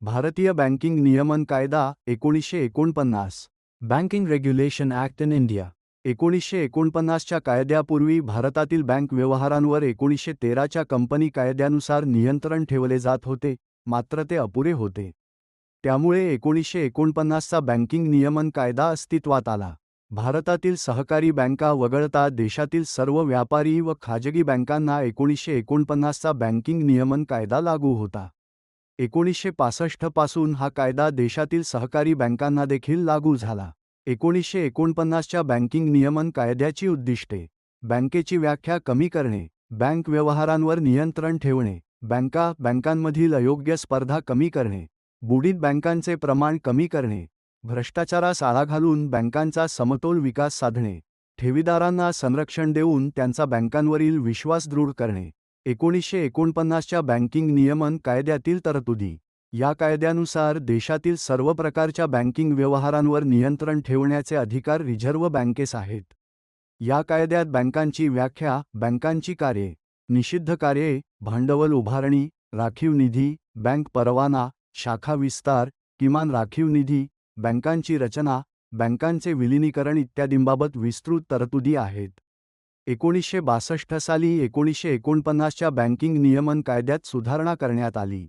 भारतीय बँकिंग नियमन कायदा 1949. Banking regulation act in India 1949च्या कायद्यापूर्वी भारतातील बँक व्यवहारांवर 1913च्या कंपनी कायद्यानुसार नियंत्रण ठेवले जात होते, मात्र ते अपुरे होते. त्यामुळे 1949चा बँकिंग नियमन कायदा अस्तित्वात आला. भारतातील सहकारी बँका वगळता देशातील सर्व व्यापारी व खाजगी बँकांना 1949चा बँकिंग नियमन कायदा लागू होता. 1965 पासून हा कायदा देशातील सहकारी बँकांना देखील लागू झाला. 1949च्या बँकिंग नियमन कायद्याची उद्दिष्टे: बँकेची व्याख्या कमी करणे, बँक व्यवहारांवर नियंत्रण ठेवणे, बँकांमधील अयोग्य स्पर्धा कमी करणे, बुडीत बँकांचे प्रमाण कमी करणे, भ्रष्टाचारास आळा घालून बँकांचा समतोल विकास साधणे, ठेवीदारांना संरक्षण देऊन त्यांचा बँकांवरील विश्वास दृढ करणे. 1949च्या बँकिंग नियमन कायद्यातील तरतुदी: या कायद्यानुसार देशातील सर्व प्रकारच्या बँकिंग व्यवहारांवर नियंत्रण ठेवण्याचे अधिकार रिझर्व्ह बँकेस आहेत. या कायद्यात बँकांची व्याख्या, बँकांची कार्ये, निषिद्ध कार्ये, भांडवल उभारणी, राखीव निधी, बँक परवाना, शाखा विस्तार, किमान राखीव निधी, बँकांची रचना, बँकांचे विलिनीकरण इत्यादींबाबत विस्तृत तरतुदी आहेत. 1962 साली 1949च्या बँकिंग नियमन कायद्यात सुधारणा करण्यात आली.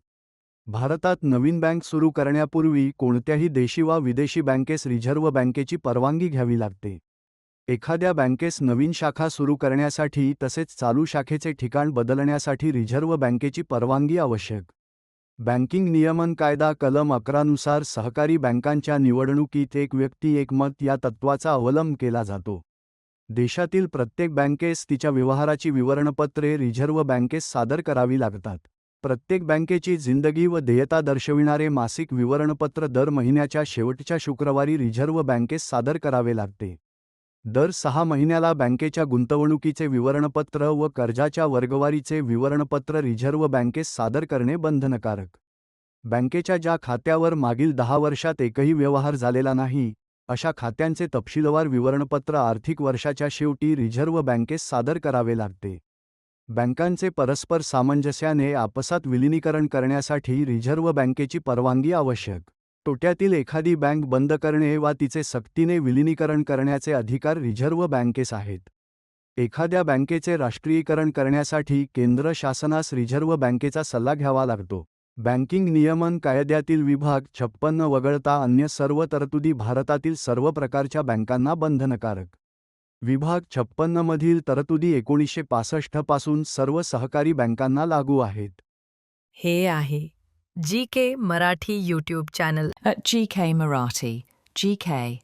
भारतात नवीन बँक सुरू करण्यापूर्वी कोणत्याही देशी वा विदेशी बँकेस रिझर्व्ह बँकेची परवानगी घ्यावी लागते. एखाद्या बँकेस नवीन शाखा सुरू करण्यासाठी तसेच चालू शाखेचे ठिकाण बदलण्यासाठी रिझर्व्ह बँकेची परवानगी आवश्यक. बँकिंग नियमन कायदा कलम 11 नुसार सहकारी बँकांच्या निवडणुकीत एक व्यक्ती एक मत या तत्त्वाचा अवलंब केला जातो. देशातील प्रत्येक बँकेस तिच्या व्यवहाराची विवरणपत्रे रिझर्व्ह बँकेस सादर करावी लागतात. प्रत्येक बँकेची जिंदगी व देयता दर्शविणारे मासिक विवरणपत्र दर महिन्याच्या शेवटच्या शुक्रवारी रिझर्व्ह बँकेस सादर करावे लागते. दर 6 महिन्याला बँकेच्या गुंतवणुकीचे विवरणपत्र व कर्जाच्या वर्गवारीचे विवरणपत्र रिझर्व्ह बँकेस सादर करणे बंधनकारक. बँकेच्या ज्या खात्यावर मागील 10 वर्षात एकही व्यवहार झालेला नाही, अशा खात्यांचे तपशीलवार विवरणपत्र आर्थिक वर्षाच्या शेवटी रिझर्व्ह बँकेस सादर करावे लागते. बँकांचे परस्पर सामंजस्याने आपसात विलिनीकरण करण्यासाठी रिझर्व्ह बँकेची परवानगी आवश्यक. तोट्यातील एखादी बँक बंद करणे वा तिचे सक्तीने विलिनीकरण करण्याचे अधिकार रिझर्व्ह बँकेस आहेत. एखाद्या बँकेचे राष्ट्रीयीकरण करण्यासाठी केंद्र शासनास रिझर्व्ह बँकेचा सल्ला घ्यावा लागतो. बँकिंग नियमन कायद्यातील विभाग 56 वगळता अन्य सर्व तरतुदी भारतातील सर्व प्रकारच्या बँकांना बंधनकारक. विभाग 56 मधील तरतुदी 1965 पासून सर्व सहकारी बँकांना लागू आहेत. हे आहे GK Marathi YouTube channel at GK Marathi, GK